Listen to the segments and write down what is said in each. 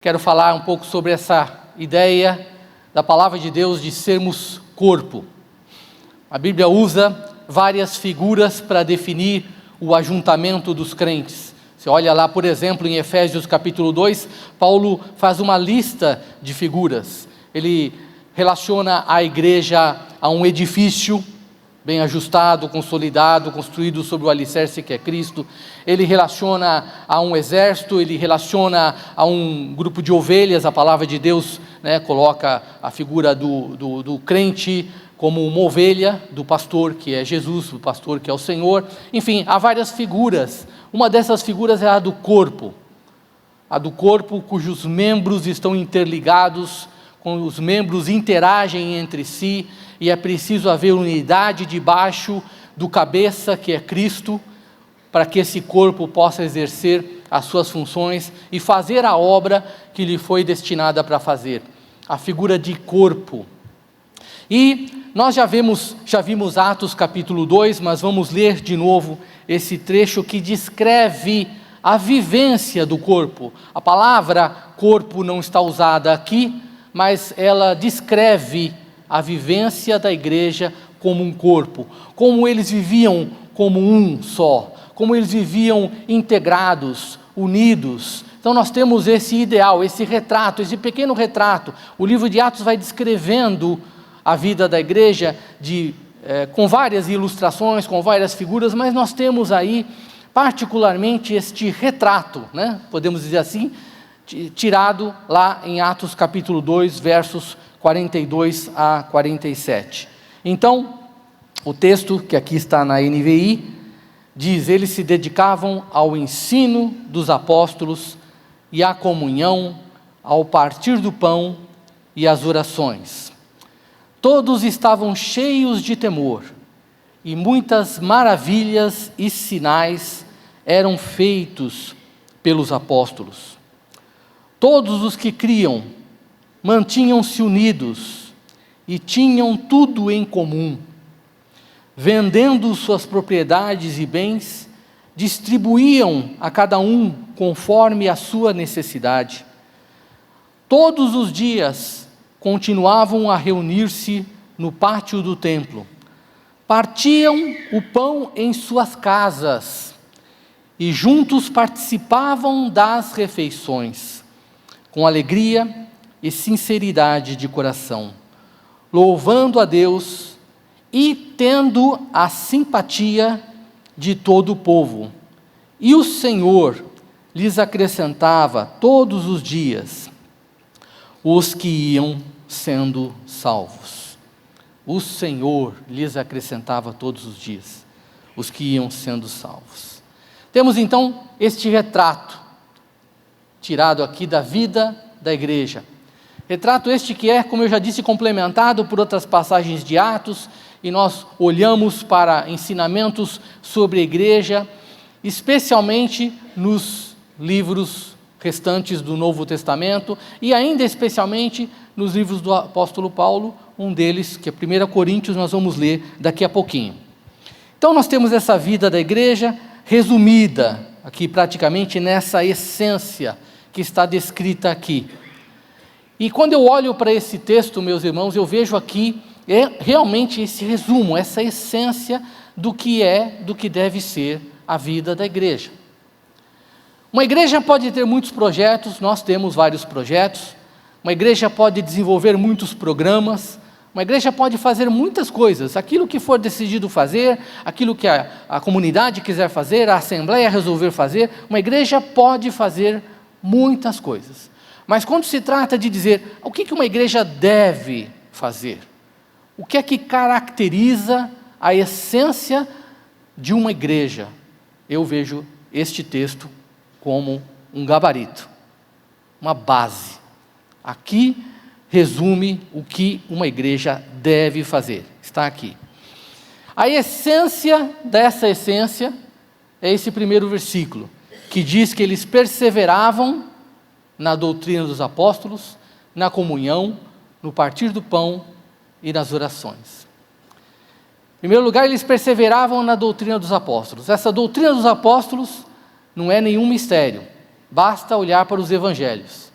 Quero falar um pouco sobre essa ideia da palavra de Deus de sermos corpo. A Bíblia usa várias figuras para definir o ajuntamento dos crentes. Você olha lá, por exemplo, em Efésios capítulo 2, Paulo faz uma lista de figuras. Ele relaciona a igreja a um edifício bem ajustado, consolidado, construído sobre o alicerce que é Cristo. Ele relaciona a um exército, ele relaciona a um grupo de ovelhas. A palavra de Deus, coloca a figura do crente como uma ovelha, do pastor que é Jesus, do pastor que é o Senhor. Enfim, há várias figuras. Uma dessas figuras é a do corpo cujos membros estão interligados, com os membros interagem entre si, e é preciso haver unidade debaixo do cabeça que é Cristo, para que esse corpo possa exercer as suas funções e fazer a obra que lhe foi destinada para fazer. A figura de corpo. E nós já vimos Atos capítulo 2, mas vamos ler de novo esse trecho que descreve a vivência do corpo. A palavra corpo não está usada aqui, mas ela descreve a vivência da igreja como um corpo, como eles viviam como um só, como eles viviam integrados, unidos. Então nós temos esse ideal, esse retrato, esse pequeno retrato. O livro de Atos vai descrevendo a vida da igreja com várias ilustrações, com várias figuras, mas nós temos aí particularmente este retrato, podemos dizer assim, tirado lá em Atos capítulo 2, versos 42 a 47. Então, o texto que aqui está na NVI, diz: eles se dedicavam ao ensino dos apóstolos e à comunhão, ao partir do pão e às orações. Todos estavam cheios de temor, e muitas maravilhas e sinais eram feitos pelos apóstolos. Todos os que criam mantinham-se unidos e tinham tudo em comum. Vendendo suas propriedades e bens, distribuíam a cada um conforme a sua necessidade. Todos os dias continuavam a reunir-se no pátio do templo. Partiam o pão em suas casas e juntos participavam das refeições, com alegria e sinceridade de coração, louvando a Deus e tendo a simpatia de todo o povo. E o Senhor lhes acrescentava todos os dias os que iam sendo salvos. O Senhor lhes acrescentava todos os dias os que iam sendo salvos. Temos então este retrato, tirado aqui da vida da igreja. Retrato este que é, como eu já disse, complementado por outras passagens de Atos, e nós olhamos para ensinamentos sobre a igreja, especialmente nos livros restantes do Novo Testamento, e ainda especialmente nos livros do apóstolo Paulo, um deles, que é 1 Coríntios, nós vamos ler daqui a pouquinho. Então nós temos essa vida da igreja resumida aqui praticamente nessa essência que está descrita aqui. E quando eu olho para esse texto, meus irmãos, eu vejo aqui realmente esse resumo, essa essência do que deve ser a vida da igreja. Uma igreja pode ter muitos projetos, nós temos vários projetos. Uma igreja pode desenvolver muitos programas. Uma igreja pode fazer muitas coisas, aquilo que for decidido fazer, aquilo que a comunidade quiser fazer, a assembleia resolver fazer. Uma igreja pode fazer muitas coisas. Mas quando se trata de dizer o que uma igreja deve fazer, o que é que caracteriza a essência de uma igreja, eu vejo este texto como um gabarito, uma base. Aqui resume o que uma igreja deve fazer, está aqui. A essência dessa essência é esse primeiro versículo, que diz que eles perseveravam na doutrina dos apóstolos, na comunhão, no partir do pão e nas orações. Em primeiro lugar, eles perseveravam na doutrina dos apóstolos. Essa doutrina dos apóstolos não é nenhum mistério, basta olhar para os evangelhos.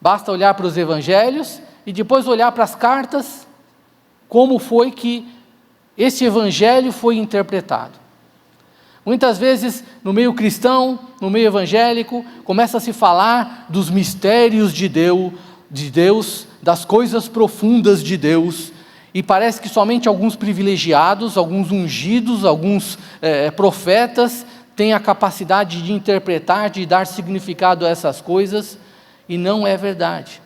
Basta olhar para os evangelhos e depois olhar para as cartas, como foi que esse evangelho foi interpretado. Muitas vezes, no meio cristão, no meio evangélico, começa a se falar dos mistérios de Deus, das coisas profundas de Deus, e parece que somente alguns privilegiados, alguns ungidos, alguns profetas têm a capacidade de interpretar, de dar significado a essas coisas, e não é verdade.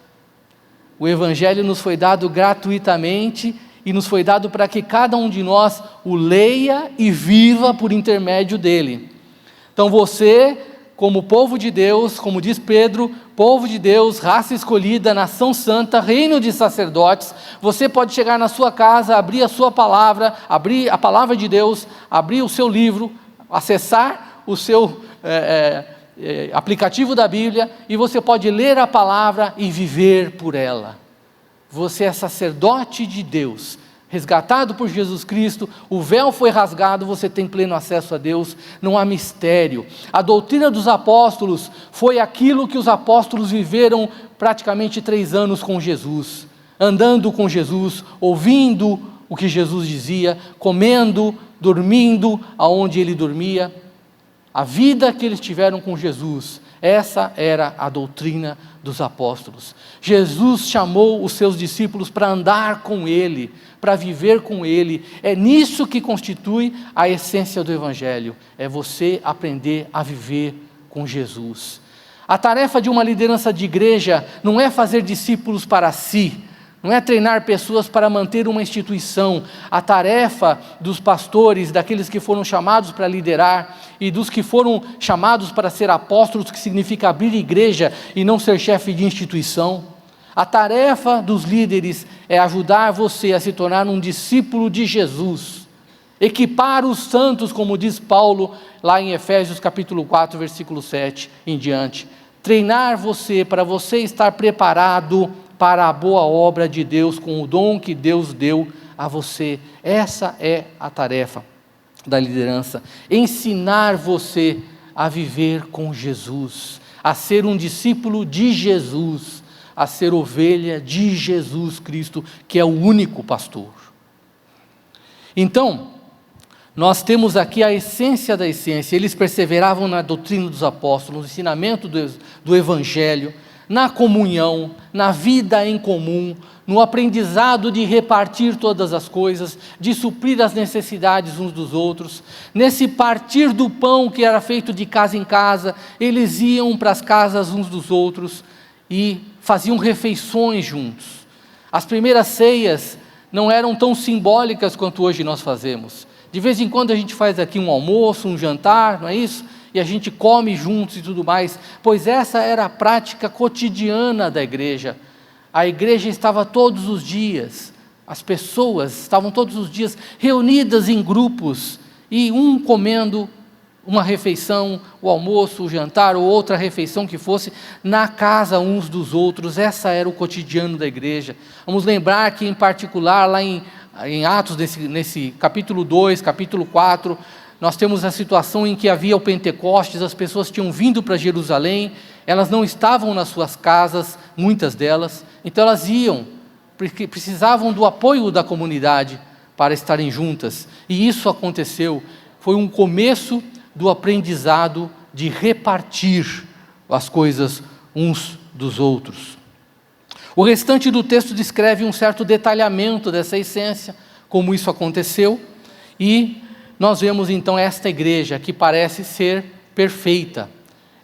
O evangelho nos foi dado gratuitamente, e nos foi dado para que cada um de nós o leia e viva por intermédio dele. Então você, como povo de Deus, como diz Pedro, povo de Deus, raça escolhida, nação santa, reino de sacerdotes, você pode chegar na sua casa, abrir a sua palavra, abrir a palavra de Deus, abrir o seu livro, acessar o seu aplicativo da Bíblia, e você pode ler a palavra e viver por ela. Você é sacerdote de Deus, resgatado por Jesus Cristo, o véu foi rasgado, você tem pleno acesso a Deus, não há mistério. A doutrina dos apóstolos foi aquilo que os apóstolos viveram praticamente 3 anos com Jesus, andando com Jesus, ouvindo o que Jesus dizia, comendo, dormindo aonde ele dormia. A vida que eles tiveram com Jesus, essa era a doutrina dos apóstolos. Jesus chamou os seus discípulos para andar com ele, para viver com ele. É nisso que constitui a essência do evangelho, é você aprender a viver com Jesus. A tarefa de uma liderança de igreja não é fazer discípulos para si, não é treinar pessoas para manter uma instituição. A tarefa dos pastores, daqueles que foram chamados para liderar, e dos que foram chamados para ser apóstolos, que significa abrir igreja e não ser chefe de instituição. A tarefa dos líderes é ajudar você a se tornar um discípulo de Jesus, equipar os santos, como diz Paulo lá em Efésios capítulo 4, versículo 7 em diante. Treinar você para você estar preparado para a boa obra de Deus, com o dom que Deus deu a você. Essa é a tarefa da liderança, ensinar você a viver com Jesus, a ser um discípulo de Jesus, a ser ovelha de Jesus Cristo, que é o único pastor. Então, nós temos aqui a essência da essência. Eles perseveravam na doutrina dos apóstolos, no ensinamento do evangelho, na comunhão, na vida em comum, no aprendizado de repartir todas as coisas, de suprir as necessidades uns dos outros. Nesse partir do pão que era feito de casa em casa, eles iam para as casas uns dos outros e faziam refeições juntos. As primeiras ceias não eram tão simbólicas quanto hoje nós fazemos. De vez em quando a gente faz aqui um almoço, um jantar, não é isso? E a gente come juntos e tudo mais, pois essa era a prática cotidiana da igreja. A igreja estava todos os dias, as pessoas estavam todos os dias reunidas em grupos, e um comendo uma refeição, o almoço, o jantar, ou outra refeição que fosse, na casa uns dos outros. Essa era o cotidiano da igreja. Vamos lembrar que, em particular, lá em Atos, nesse capítulo 2, capítulo 4, nós temos a situação em que havia o Pentecostes, as pessoas tinham vindo para Jerusalém, elas não estavam nas suas casas, muitas delas, então elas iam, porque precisavam do apoio da comunidade para estarem juntas, e isso aconteceu. Foi um começo do aprendizado de repartir as coisas uns dos outros. O restante do texto descreve um certo detalhamento dessa essência, como isso aconteceu, e nós vemos então esta igreja que parece ser perfeita,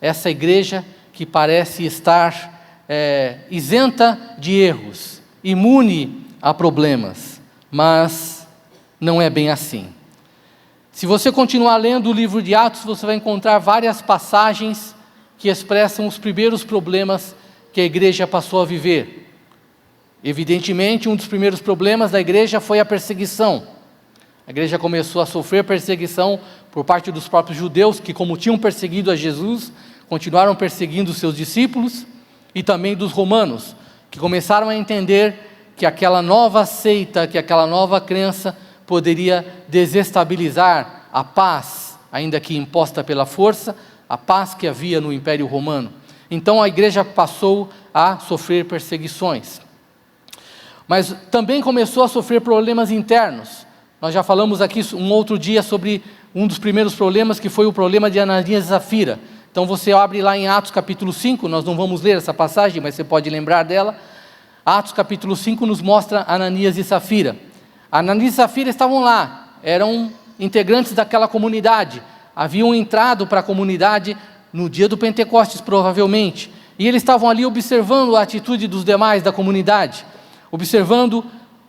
essa igreja que parece estar isenta de erros, imune a problemas, mas não é bem assim. Se você continuar lendo o livro de Atos, você vai encontrar várias passagens que expressam os primeiros problemas que a igreja passou a viver. Evidentemente, um dos primeiros problemas da igreja foi a perseguição. A igreja começou a sofrer perseguição por parte dos próprios judeus, que, como tinham perseguido a Jesus, continuaram perseguindo os seus discípulos, e também dos romanos, que começaram a entender que aquela nova seita, que aquela nova crença poderia desestabilizar a paz, ainda que imposta pela força, a paz que havia no Império Romano. Então a igreja passou a sofrer perseguições. Mas também começou a sofrer problemas internos. Nós já falamos aqui um outro dia sobre um dos primeiros problemas, que foi o problema de Ananias e Safira. Então você abre lá em Atos capítulo 5, nós não vamos ler essa passagem, mas você pode lembrar dela. Atos capítulo 5 nos mostra Ananias e Safira. Ananias e Safira estavam lá, eram integrantes daquela comunidade, haviam entrado para a comunidade no dia do Pentecostes, provavelmente, e eles estavam ali observando a atitude dos demais da comunidade, observando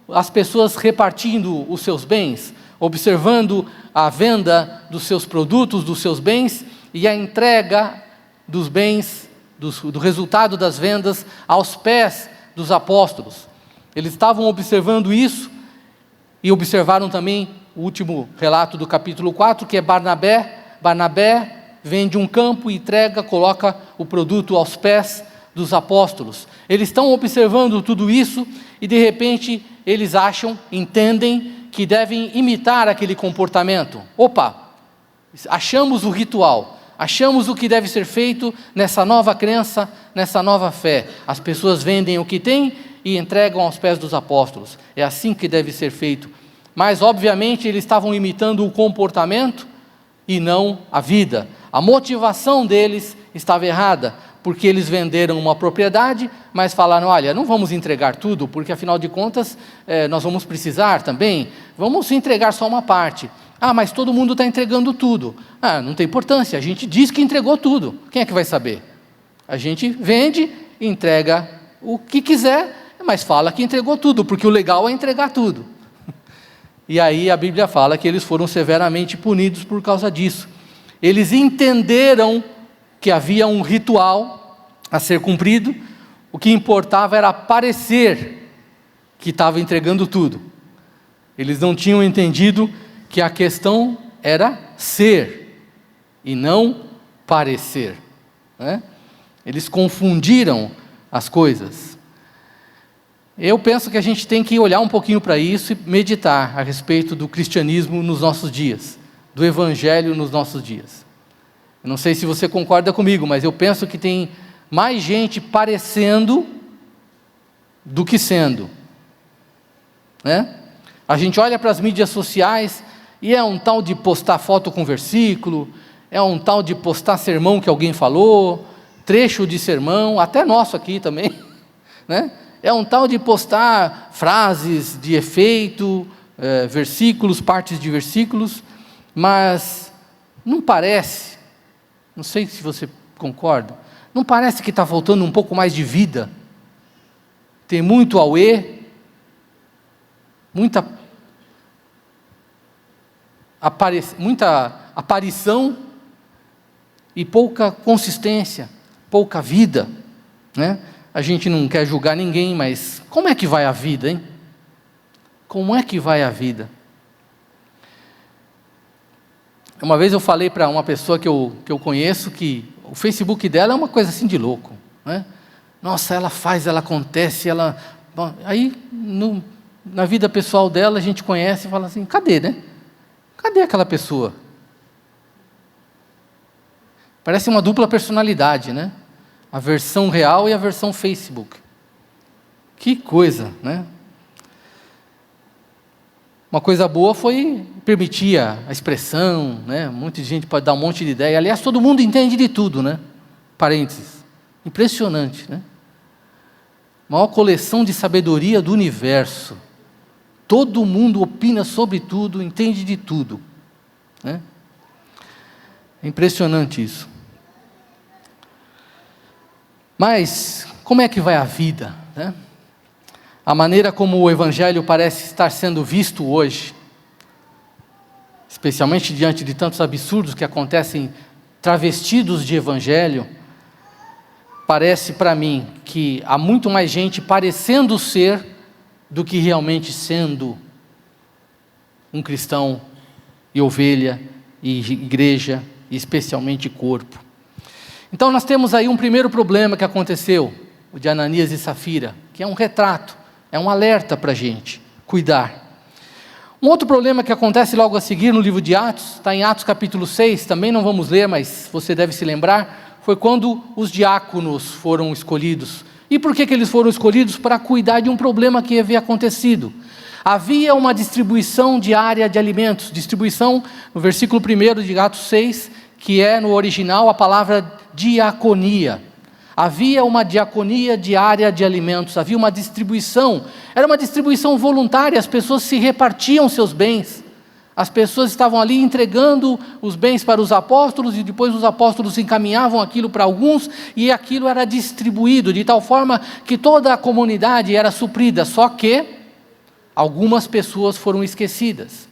as pessoas repartindo os seus bens, observando a venda dos seus produtos, dos seus bens, e a entrega dos bens, do resultado das vendas, aos pés dos apóstolos. Eles estavam observando isso, e observaram também o último relato do capítulo 4, que é Barnabé vende um campo e entrega, coloca o produto aos pés dos apóstolos. Eles estão observando tudo isso, e de repente eles entendem que devem imitar aquele comportamento. Opa, achamos o ritual, achamos o que deve ser feito nessa nova crença, nessa nova fé. As pessoas vendem o que têm e entregam aos pés dos apóstolos. É assim que deve ser feito. Mas obviamente eles estavam imitando o comportamento e não a vida. A motivação deles estava errada, porque eles venderam uma propriedade, mas falaram: olha, não vamos entregar tudo, porque afinal de contas nós vamos precisar também, vamos entregar só uma parte. Ah, mas todo mundo está entregando tudo. Ah, não tem importância, a gente diz que entregou tudo, quem é que vai saber? A gente vende, entrega o que quiser, mas fala que entregou tudo, porque o legal é entregar tudo. E aí a Bíblia fala que eles foram severamente punidos por causa disso. Eles entenderam que havia um ritual a ser cumprido, o que importava era parecer que estava entregando tudo. Eles não tinham entendido que a questão era ser e não parecer, né? Eles confundiram as coisas. Eu penso que a gente tem que olhar um pouquinho para isso e meditar a respeito do cristianismo nos nossos dias, do evangelho nos nossos dias. Eu não sei se você concorda comigo, mas eu penso que tem mais gente parecendo do que sendo, né? A gente olha para as mídias sociais e é um tal de postar foto com versículo, é um tal de postar sermão que alguém falou, trecho de sermão, até nosso aqui também, né? É um tal de postar frases de efeito, versículos, partes de versículos, mas não parece, não sei se você concorda, não parece que está faltando um pouco mais de vida? Tem muito auê, muita aparição e pouca consistência, pouca vida, né? A gente não quer julgar ninguém, mas como é que vai a vida, hein? Como é que vai a vida? Uma vez eu falei para uma pessoa que eu conheço que o Facebook dela é uma coisa assim de louco, né? Nossa, ela faz, ela acontece, ela... Bom, aí, na vida pessoal dela, a gente conhece e fala assim: cadê, né? Cadê aquela pessoa? Parece uma dupla personalidade, né? A versão real e a versão Facebook. Que coisa, né? Uma coisa boa foi permitir a expressão, né? Muita gente pode dar um monte de ideia. Aliás, todo mundo entende de tudo, né? Parênteses. Impressionante, né? Maior coleção de sabedoria do universo. Todo mundo opina sobre tudo, entende de tudo, né? É impressionante isso. Mas como é que vai a vida, né? A maneira como o evangelho parece estar sendo visto hoje, especialmente diante de tantos absurdos que acontecem travestidos de evangelho, parece para mim que há muito mais gente parecendo ser do que realmente sendo um cristão e ovelha e igreja, e especialmente corpo. Então nós temos aí um primeiro problema que aconteceu, o de Ananias e Safira, que é um retrato, é um alerta para a gente cuidar. Um outro problema que acontece logo a seguir no livro de Atos, está em Atos capítulo 6, também não vamos ler, mas você deve se lembrar, foi quando os diáconos foram escolhidos. E por que eles foram escolhidos? Para cuidar de um problema que havia acontecido. Havia uma distribuição diária de alimentos, distribuição, no versículo 1 de Atos 6, que é no original a palavra diaconia. Havia uma diaconia diária de alimentos, havia uma distribuição, era uma distribuição voluntária, as pessoas se repartiam seus bens, as pessoas estavam ali entregando os bens para os apóstolos, e depois os apóstolos encaminhavam aquilo para alguns, e aquilo era distribuído, de tal forma que toda a comunidade era suprida, só que algumas pessoas foram esquecidas.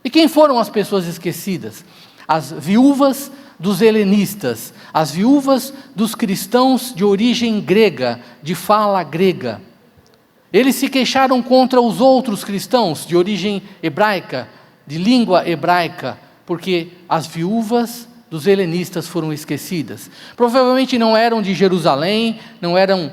E quem foram as pessoas esquecidas? As viúvas dos helenistas, as viúvas dos cristãos de origem grega, de fala grega. Eles se queixaram contra os outros cristãos de origem hebraica, de língua hebraica, porque as viúvas dos helenistas foram esquecidas. Provavelmente não eram de Jerusalém, não eram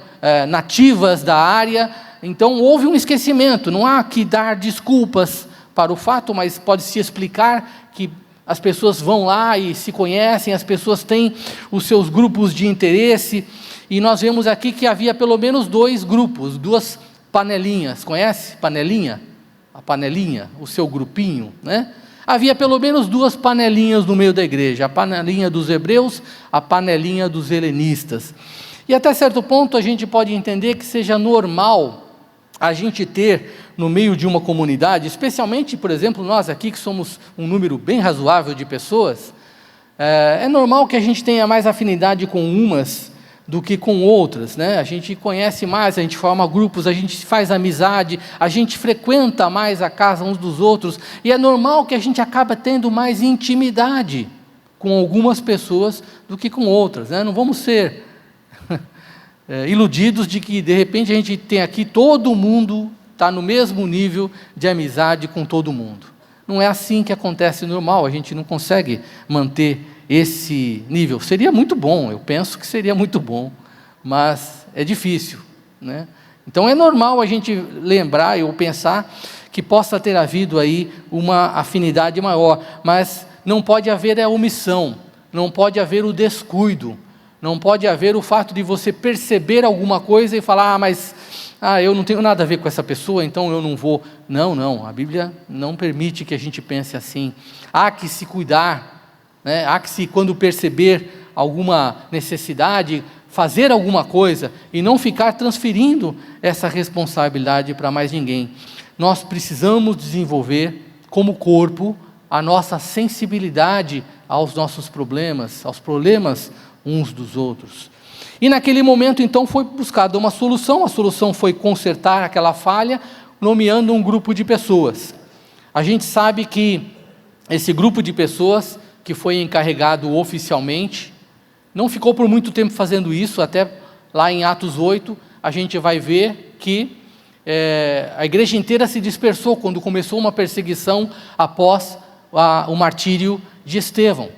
nativas da área, então houve um esquecimento. Não há que dar desculpas para o fato, mas pode-se explicar que as pessoas vão lá e se conhecem, as pessoas têm os seus grupos de interesse, e nós vemos aqui que havia pelo menos 2 grupos, 2 panelinhas. Conhece panelinha? A panelinha, o seu grupinho, né? Havia pelo menos 2 panelinhas no meio da igreja, a panelinha dos hebreus, a panelinha dos helenistas. E até certo ponto a gente pode entender que seja normal a gente ter no meio de uma comunidade, especialmente, por exemplo, nós aqui que somos um número bem razoável de pessoas, é normal que a gente tenha mais afinidade com umas do que com outras, né? A gente conhece mais, a gente forma grupos, a gente faz amizade, a gente frequenta mais a casa uns dos outros, e é normal que a gente acabe tendo mais intimidade com algumas pessoas do que com outras, né? Não vamos ser iludidos de que de repente a gente tem aqui todo mundo está no mesmo nível de amizade com todo mundo. Não é assim que acontece normal, a gente não consegue manter esse nível. Seria muito bom, eu penso que seria muito bom, mas é difícil, né? Então é normal a gente lembrar ou pensar que possa ter havido aí uma afinidade maior, mas não pode haver a omissão, não pode haver o descuido, não pode haver o fato de você perceber alguma coisa e falar, mas eu não tenho nada a ver com essa pessoa, então eu não vou. Não, a Bíblia não permite que a gente pense assim. Há que se cuidar, né? Há que se, quando perceber alguma necessidade, fazer alguma coisa e não ficar transferindo essa responsabilidade para mais ninguém. Nós precisamos desenvolver como corpo a nossa sensibilidade aos nossos problemas, aos problemas uns dos outros. E naquele momento então foi buscada uma solução, a solução foi consertar aquela falha, nomeando um grupo de pessoas. A gente sabe que esse grupo de pessoas que foi encarregado oficialmente, não ficou por muito tempo fazendo isso, até lá em Atos 8, a gente vai ver que a igreja inteira se dispersou quando começou uma perseguição após o martírio de Estevão.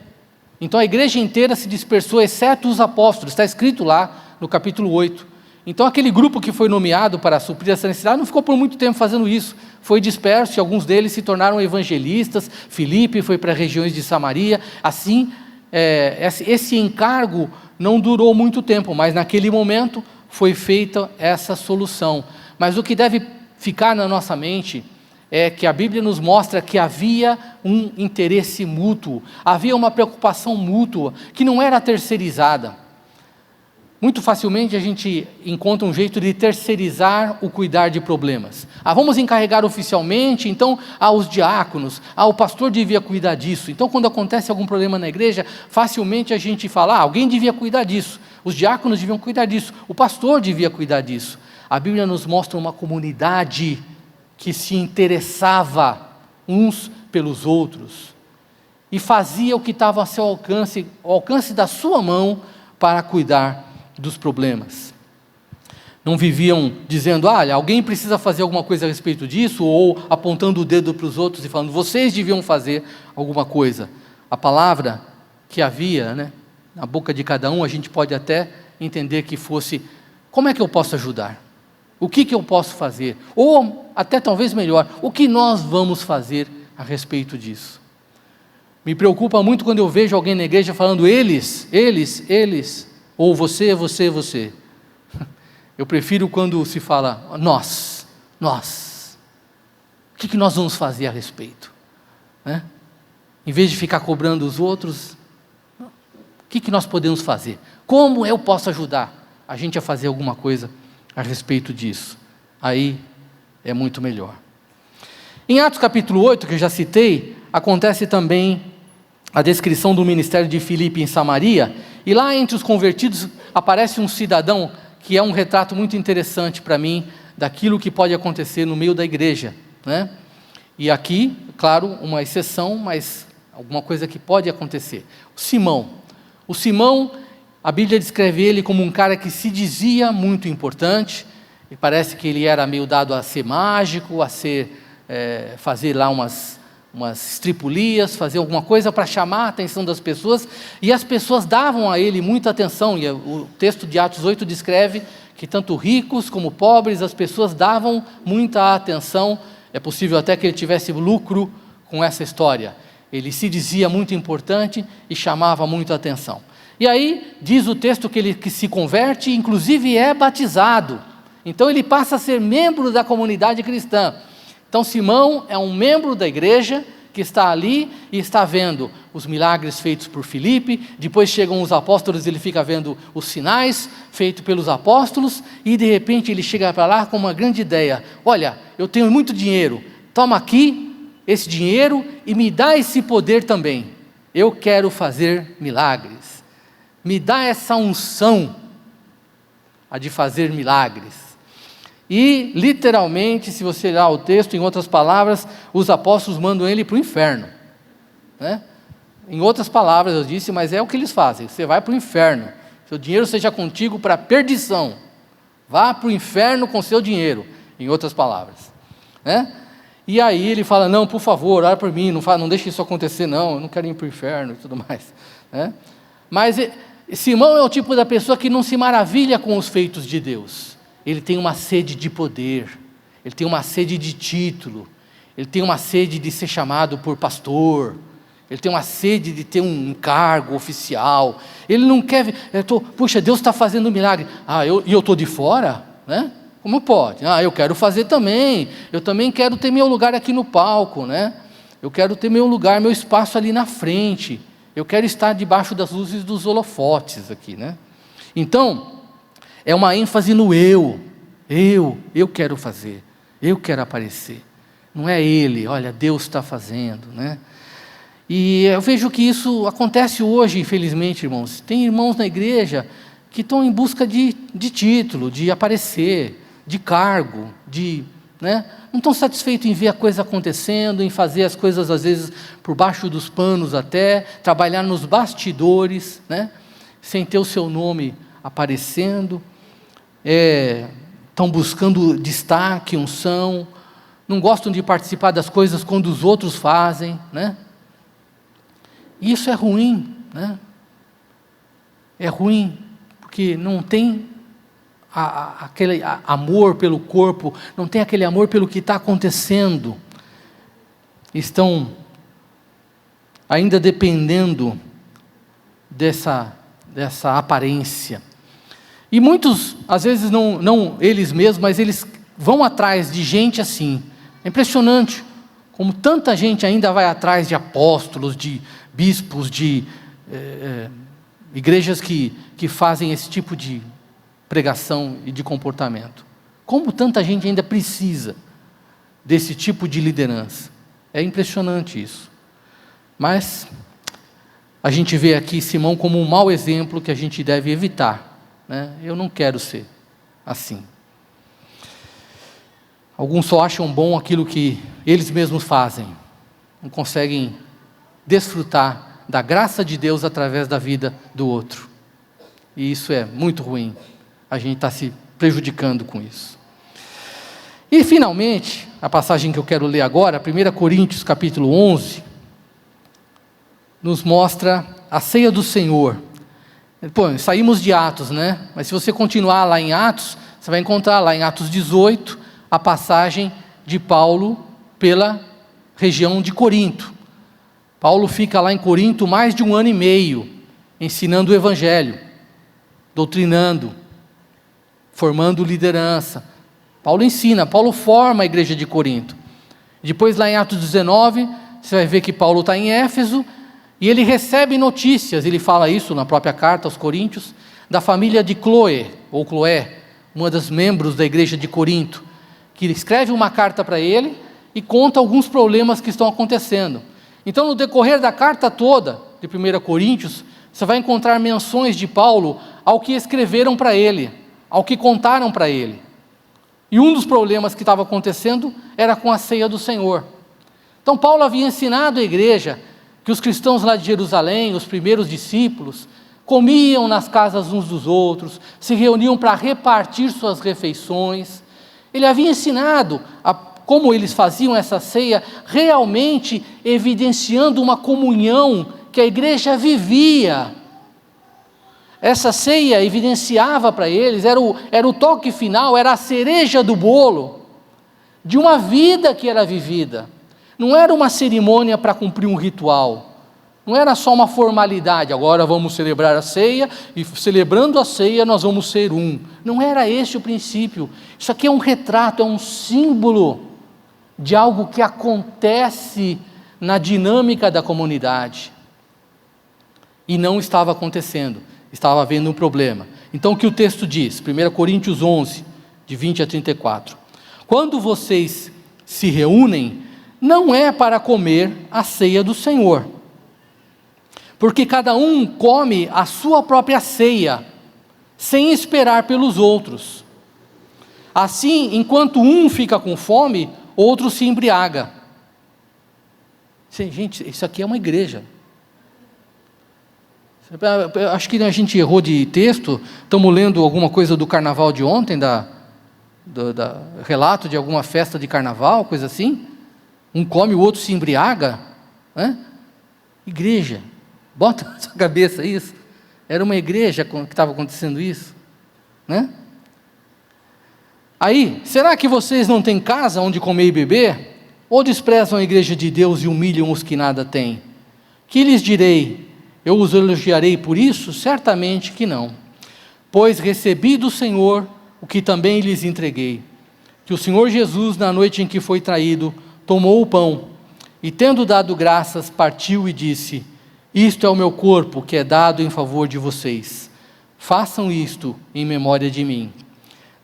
Então a igreja inteira se dispersou, exceto os apóstolos, está escrito lá no capítulo 8. Então aquele grupo que foi nomeado para suprir essa necessidade não ficou por muito tempo fazendo isso, foi disperso e alguns deles se tornaram evangelistas. Filipe foi para regiões de Samaria. Assim, esse encargo não durou muito tempo, mas naquele momento foi feita essa solução. Mas o que deve ficar na nossa mente é que a Bíblia nos mostra que havia um interesse mútuo, havia uma preocupação mútua, que não era terceirizada. Muito facilmente a gente encontra um jeito de terceirizar o cuidar de problemas. Vamos encarregar oficialmente, então, os diáconos, o pastor devia cuidar disso. Então, quando acontece algum problema na igreja, facilmente a gente fala, alguém devia cuidar disso, os diáconos deviam cuidar disso, o pastor devia cuidar disso. A Bíblia nos mostra uma comunidade que se interessava uns pelos outros e fazia o que estava ao seu alcance, ao alcance da sua mão, para cuidar dos problemas. Não viviam dizendo, alguém precisa fazer alguma coisa a respeito disso, ou apontando o dedo para os outros e falando, vocês deviam fazer alguma coisa. A palavra que havia, né, na boca de cada um, a gente pode até entender que fosse, como é que eu posso ajudar? O que eu posso fazer? Ou, até talvez melhor, o que nós vamos fazer a respeito disso? Me preocupa muito quando eu vejo alguém na igreja falando eles, ou você. Eu prefiro quando se fala nós. O que nós vamos fazer a respeito? Né? Em vez de ficar cobrando os outros, o que nós podemos fazer? Como eu posso ajudar a gente a fazer alguma coisa a respeito disso? Aí é muito melhor. Em Atos capítulo 8, que eu já citei, acontece também a descrição do ministério de Filipe em Samaria, e lá entre os convertidos aparece um cidadão que é um retrato muito interessante para mim daquilo que pode acontecer no meio da igreja, né? E aqui, claro, uma exceção, mas alguma coisa que pode acontecer. O Simão, a Bíblia descreve ele como um cara que se dizia muito importante, e parece que ele era meio dado a ser mágico, a fazer lá umas estripulias, fazer alguma coisa para chamar a atenção das pessoas, e as pessoas davam a ele muita atenção, e o texto de Atos 8 descreve que tanto ricos como pobres, as pessoas davam muita atenção. É possível até que ele tivesse lucro com essa história. Ele se dizia muito importante e chamava muita atenção. E aí, diz o texto que ele que se converte, inclusive é batizado. Então ele passa a ser membro da comunidade cristã. Então Simão é um membro da igreja que está ali e está vendo os milagres feitos por Filipe, depois chegam os apóstolos, ele fica vendo os sinais feitos pelos apóstolos, e de repente ele chega para lá com uma grande ideia: olha, eu tenho muito dinheiro, toma aqui esse dinheiro e me dá esse poder também, eu quero fazer milagres, me dá essa unção a de fazer milagres. E literalmente, se você olhar o texto, em outras palavras, os apóstolos mandam ele para o inferno, né? Em outras palavras eu disse, mas é o que eles fazem: você vai para o inferno, seu dinheiro seja contigo para a perdição, vá para o inferno com seu dinheiro, em outras palavras, né? E aí ele fala: não, por favor, ora por mim, não deixe isso acontecer não, eu não quero ir para o inferno e tudo mais, né? Mas Simão é o tipo da pessoa que não se maravilha com os feitos de Deus. Ele tem uma sede de poder, ele tem uma sede de título, ele tem uma sede de ser chamado por pastor, ele tem uma sede de ter um cargo oficial. Ele não quer, puxa, Deus está fazendo um milagre, e eu estou de fora, né? Como pode? Eu quero fazer também, eu também quero ter meu lugar aqui no palco, né? Eu quero ter meu lugar, meu espaço ali na frente, eu quero estar debaixo das luzes dos holofotes aqui, né? Então, é uma ênfase no eu quero fazer, eu quero aparecer, não é ele, olha, Deus está fazendo, né? E eu vejo que isso acontece hoje, infelizmente, irmãos. Tem irmãos na igreja que estão em busca de título, de aparecer, de cargo, né? Não estão satisfeitos em ver a coisa acontecendo, em fazer as coisas às vezes por baixo dos panos até, trabalhar nos bastidores, né? Sem ter o seu nome aparecendo. Estão buscando destaque, unção, não gostam de participar das coisas quando os outros fazem, né? E isso é ruim, né? É ruim, porque não tem aquele amor pelo corpo, não tem aquele amor pelo que está acontecendo. Estão ainda dependendo dessa aparência. E muitos, às vezes, não eles mesmos, mas eles vão atrás de gente assim. É impressionante como tanta gente ainda vai atrás de apóstolos, de bispos, de igrejas que fazem esse tipo de pregação e de comportamento. Como tanta gente ainda precisa desse tipo de liderança. É impressionante isso. Mas a gente vê aqui Simão como um mau exemplo que a gente deve evitar, né? Eu não quero ser assim. Alguns só acham bom aquilo que eles mesmos fazem, não conseguem desfrutar da graça de Deus através da vida do outro, e isso é muito ruim. A gente está se prejudicando com isso. E finalmente, a passagem que eu quero ler agora, 1 Coríntios capítulo 11, nos mostra a ceia do Senhor. Saímos de Atos, né? Mas se você continuar lá em Atos, você vai encontrar lá em Atos 18, a passagem de Paulo pela região de Corinto. Paulo fica lá em Corinto mais de 1 ano e meio, ensinando o Evangelho, doutrinando, formando liderança. Paulo ensina, Paulo forma a igreja de Corinto. Depois lá em Atos 19, você vai ver que Paulo está em Éfeso, e ele recebe notícias, ele fala isso na própria carta aos Coríntios, da família de Cloé, uma das membros da igreja de Corinto, que escreve uma carta para ele e conta alguns problemas que estão acontecendo. Então, no decorrer da carta toda, de 1 Coríntios, você vai encontrar menções de Paulo ao que escreveram para ele, ao que contaram para ele. E um dos problemas que estava acontecendo era com a ceia do Senhor. Então, Paulo havia ensinado à igreja que os cristãos lá de Jerusalém, os primeiros discípulos, comiam nas casas uns dos outros, se reuniam para repartir suas refeições. Ele havia ensinado como eles faziam essa ceia, realmente evidenciando uma comunhão que a igreja vivia. Essa ceia evidenciava para eles, era o toque final, era a cereja do bolo, de uma vida que era vivida. Não era uma cerimônia para cumprir um ritual, não era só uma formalidade, agora vamos celebrar a ceia, e celebrando a ceia nós vamos ser um. Não era esse o princípio. Isso aqui é um retrato, é um símbolo de algo que acontece na dinâmica da comunidade. E não estava acontecendo, estava havendo um problema. Então o que o texto diz? 1 Coríntios 11, de 20 a 34. Quando vocês se reúnem, não é para comer a ceia do Senhor, porque cada um come a sua própria ceia, sem esperar pelos outros. Assim, enquanto um fica com fome, outro se embriaga. Gente, isso aqui é uma igreja. Acho que a gente errou de texto, estamos lendo alguma coisa do carnaval de ontem, relato de alguma festa de carnaval, coisa assim. Um come, o outro se embriaga. Igreja, bota na sua cabeça isso. Era uma igreja que estava acontecendo isso, né? Aí, será que vocês não têm casa onde comer e beber? Ou desprezam a igreja de Deus e humilham os que nada têm? Que lhes direi? Eu os elogiarei por isso? Certamente que não. Pois recebi do Senhor o que também lhes entreguei, que o Senhor Jesus, na noite em que foi traído, tomou o pão, e tendo dado graças, partiu e disse: isto é o meu corpo, que é dado em favor de vocês. Façam isto em memória de mim.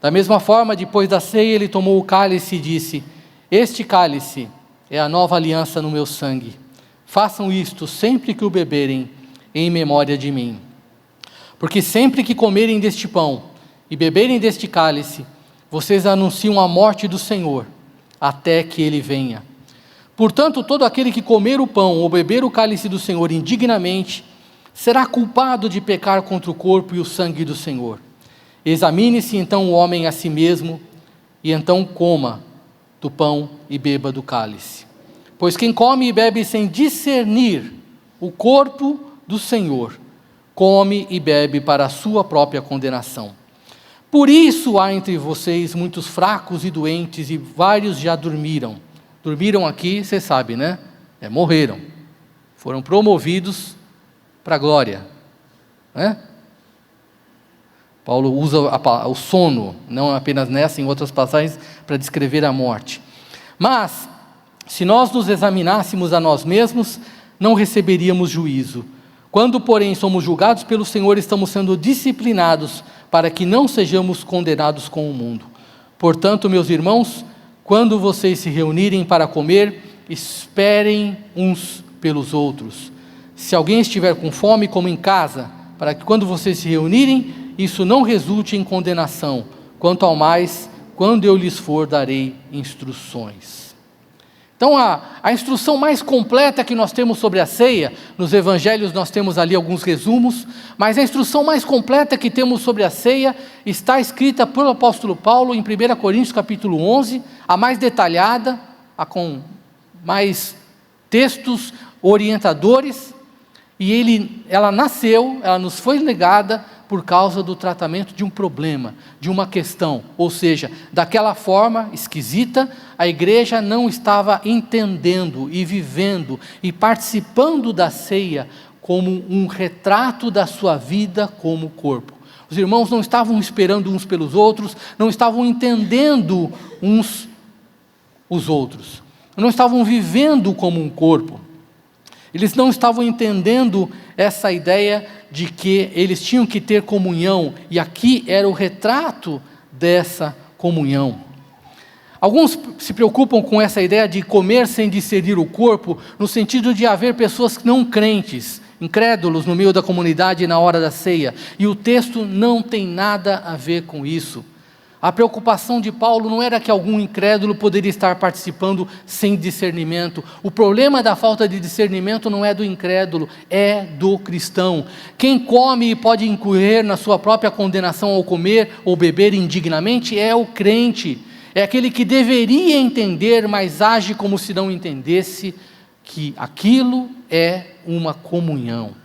Da mesma forma, depois da ceia, ele tomou o cálice e disse: este cálice é a nova aliança no meu sangue. Façam isto sempre que o beberem, em memória de mim. Porque sempre que comerem deste pão e beberem deste cálice, vocês anunciam a morte do Senhor, até que ele venha. Portanto, todo aquele que comer o pão ou beber o cálice do Senhor indignamente, será culpado de pecar contra o corpo e o sangue do Senhor. Examine-se então o homem a si mesmo, e então coma do pão e beba do cálice. Pois quem come e bebe sem discernir o corpo do Senhor, come e bebe para a sua própria condenação. Por isso há entre vocês muitos fracos e doentes, e vários já dormiram. Dormiram aqui, você sabe, né? Morreram. Foram promovidos para a glória, né? Paulo usa o sono, não apenas nessa, em outras passagens, para descrever a morte. Mas, se nós nos examinássemos a nós mesmos, não receberíamos juízo. Quando, porém, somos julgados pelo Senhor, estamos sendo disciplinados para que não sejamos condenados com o mundo. Portanto, meus irmãos, quando vocês se reunirem para comer, esperem uns pelos outros. Se alguém estiver com fome, coma em casa, para que quando vocês se reunirem, isso não resulte em condenação. Quanto ao mais, quando eu lhes for, darei instruções. Então, a instrução mais completa que nós temos sobre a ceia, nos evangelhos nós temos ali alguns resumos, mas a instrução mais completa que temos sobre a ceia está escrita pelo apóstolo Paulo em 1 Coríntios capítulo 11, a mais detalhada, a com mais textos orientadores, e ela nasceu, ela nos foi negada por causa do tratamento de um problema, de uma questão. Ou seja, daquela forma esquisita, a igreja não estava entendendo e vivendo e participando da ceia como um retrato da sua vida como corpo. Os irmãos não estavam esperando uns pelos outros, não estavam entendendo uns os outros, não estavam vivendo como um corpo. Eles não estavam entendendo essa ideia de que eles tinham que ter comunhão, e aqui era o retrato dessa comunhão. Alguns se preocupam com essa ideia de comer sem discernir o corpo, no sentido de haver pessoas não crentes, incrédulos no meio da comunidade na hora da ceia, e o texto não tem nada a ver com isso. A preocupação de Paulo não era que algum incrédulo poderia estar participando sem discernimento. O problema da falta de discernimento não é do incrédulo, é do cristão. Quem come e pode incorrer na sua própria condenação ao comer ou beber indignamente é o crente. É aquele que deveria entender, mas age como se não entendesse que aquilo é uma comunhão.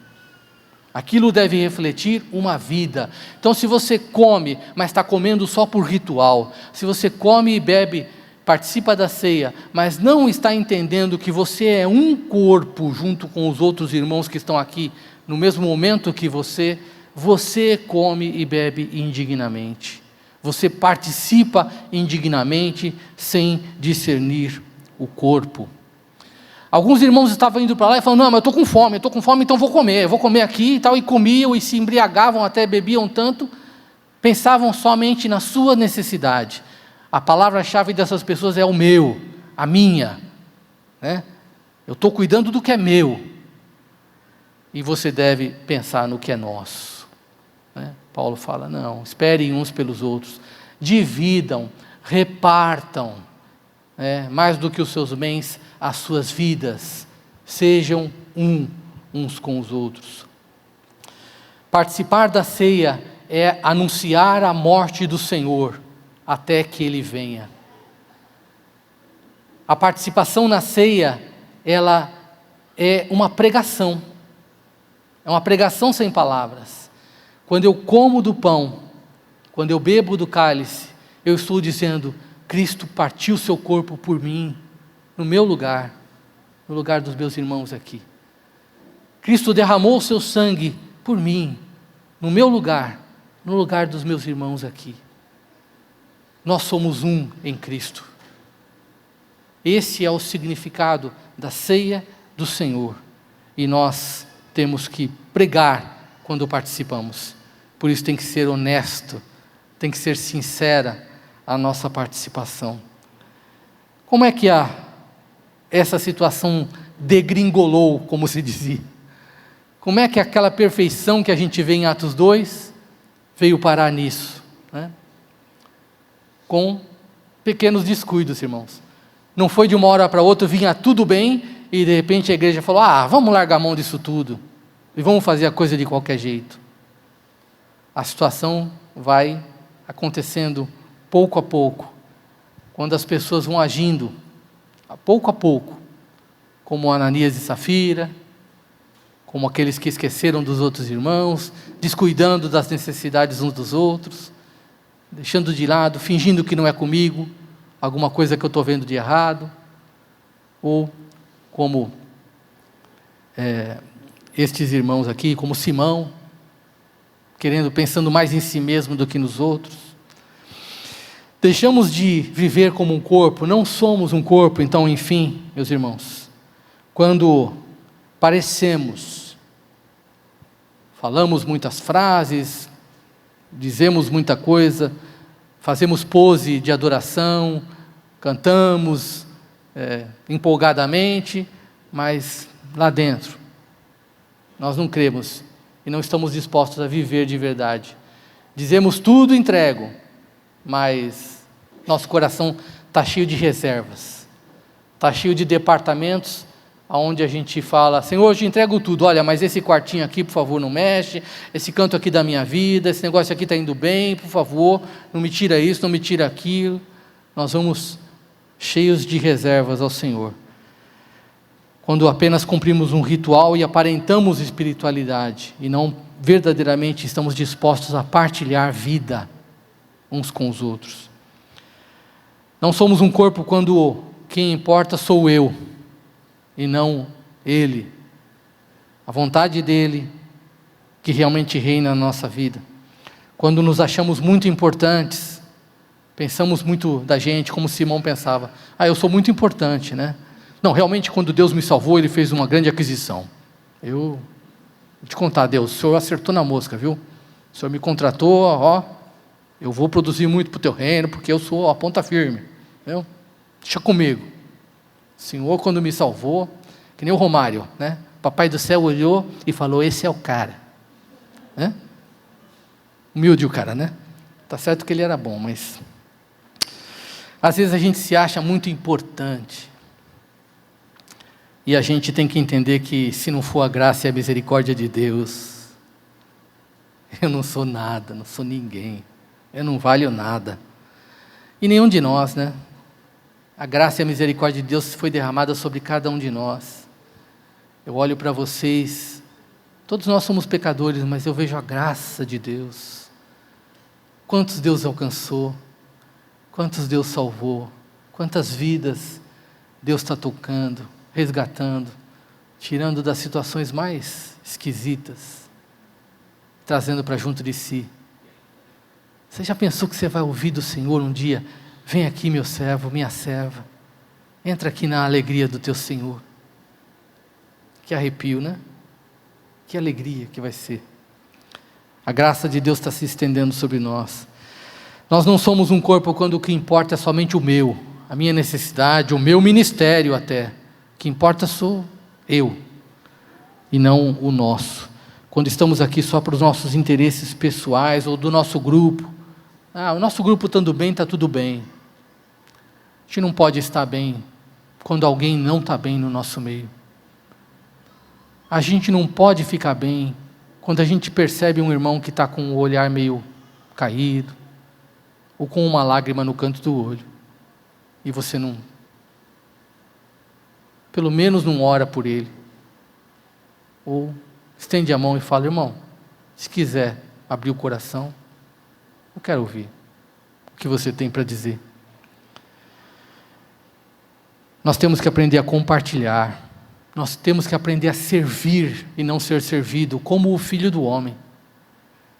Aquilo deve refletir uma vida. Então, se você come, mas está comendo só por ritual, se você come e bebe, participa da ceia, mas não está entendendo que você é um corpo junto com os outros irmãos que estão aqui, no mesmo momento que você come e bebe indignamente. Você participa indignamente sem discernir o corpo. Alguns irmãos estavam indo para lá e falando, não, mas eu estou com fome, então vou comer aqui e tal, e comiam e se embriagavam, até bebiam tanto, pensavam somente na sua necessidade. A palavra-chave dessas pessoas é o meu, a minha, né? Eu estou cuidando do que é meu, e você deve pensar no que é nosso, né? Paulo fala, não, esperem uns pelos outros, dividam, repartam, mais do que os seus bens, as suas vidas, sejam uns com os outros. Participar da ceia é anunciar a morte do Senhor, até que Ele venha. A participação na ceia, ela é uma pregação sem palavras. Quando eu como do pão, quando eu bebo do cálice, eu estou dizendo, Cristo partiu seu corpo por mim, no meu lugar, no lugar dos meus irmãos aqui. Cristo derramou o seu sangue por mim, no meu lugar, no lugar dos meus irmãos aqui. Nós somos um em Cristo. Esse é o significado da ceia do Senhor. E nós temos que pregar quando participamos. Por isso tem que ser honesto, tem que ser sincera a nossa participação. Como é que essa situação degringolou, como se dizia? Como é que aquela perfeição que a gente vê em Atos 2 veio parar nisso, né? Com pequenos descuidos, irmãos. Não foi de uma hora para outra, vinha tudo bem, e de repente a igreja falou, vamos largar a mão disso tudo, e vamos fazer a coisa de qualquer jeito. A situação vai acontecendo pouco a pouco, quando as pessoas vão agindo, pouco a pouco, como Ananias e Safira, como aqueles que esqueceram dos outros irmãos, descuidando das necessidades uns dos outros, deixando de lado, fingindo que não é comigo, alguma coisa que eu estou vendo de errado, ou como estes irmãos aqui, como Simão, pensando mais em si mesmo do que nos outros. Deixamos de viver como um corpo, não somos um corpo, então, enfim, meus irmãos, quando falamos muitas frases, dizemos muita coisa, fazemos pose de adoração, cantamos empolgadamente, mas lá dentro, nós não cremos e não estamos dispostos a viver de verdade. Dizemos tudo entrego, mas nosso coração está cheio de reservas, está cheio de departamentos, onde a gente fala, Senhor, eu te entrego tudo, olha, mas esse quartinho aqui, por favor, não mexe, esse canto aqui da minha vida, esse negócio aqui está indo bem, por favor, não me tira isso, não me tira aquilo. Nós vamos cheios de reservas ao Senhor. quando apenas cumprimos um ritual e aparentamos espiritualidade, e não verdadeiramente estamos dispostos a partilhar vida uns com os outros. Não somos um corpo quando quem importa sou eu, e não Ele, a vontade dEle, que realmente reina na nossa vida. Quando nos achamos muito importantes, pensamos muito da gente, como Simão pensava, eu sou muito importante, né? Não, realmente quando Deus me salvou, Ele fez uma grande aquisição. Vou te contar, Deus, o Senhor acertou na mosca, viu? O Senhor me contratou, eu vou produzir muito para o teu reino, porque eu sou a ponta firme, viu? Deixa comigo. O Senhor, quando me salvou, que nem o Romário, né? Papai do céu olhou e falou, esse é o cara. Né? Humilde o cara, né? Tá certo que ele era bom, mas às vezes a gente se acha muito importante, e a gente tem que entender que se não for a graça e a misericórdia de Deus, eu não sou nada, não sou ninguém, eu não valho nada, e nenhum de nós, né? A graça e a misericórdia de Deus foi derramada sobre cada um de nós. Eu olho para vocês, todos nós somos pecadores, mas eu vejo a graça de Deus. Quantos Deus alcançou, quantos Deus salvou, quantas vidas Deus está tocando, resgatando, tirando das situações mais esquisitas, trazendo para junto de si. Você já pensou que você vai ouvir do Senhor um dia? Vem aqui, meu servo, minha serva, entra aqui na alegria do teu Senhor. Que arrepio, né? Que alegria que vai ser. A graça de Deus está se estendendo sobre nós. Nós não somos um corpo quando o que importa é somente o meu, a minha necessidade, o meu ministério até. O que importa sou eu, e não o nosso. Quando estamos aqui só para os nossos interesses pessoais, ou do nosso grupo. O nosso grupo estando bem, está tudo bem. A gente não pode estar bem quando alguém não está bem no nosso meio. A gente não pode ficar bem quando a gente percebe um irmão que está com o olhar meio caído, ou com uma lágrima no canto do olho, e você não, pelo menos não ora por ele, ou estende a mão e fala, irmão, se quiser abrir o coração, eu quero ouvir o que você tem para dizer. Nós temos que aprender a compartilhar, nós temos que aprender a servir e não ser servido, como o Filho do Homem.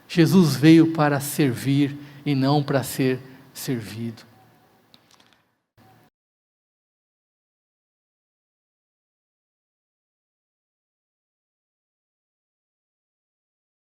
Jesus veio para servir e não para ser servido.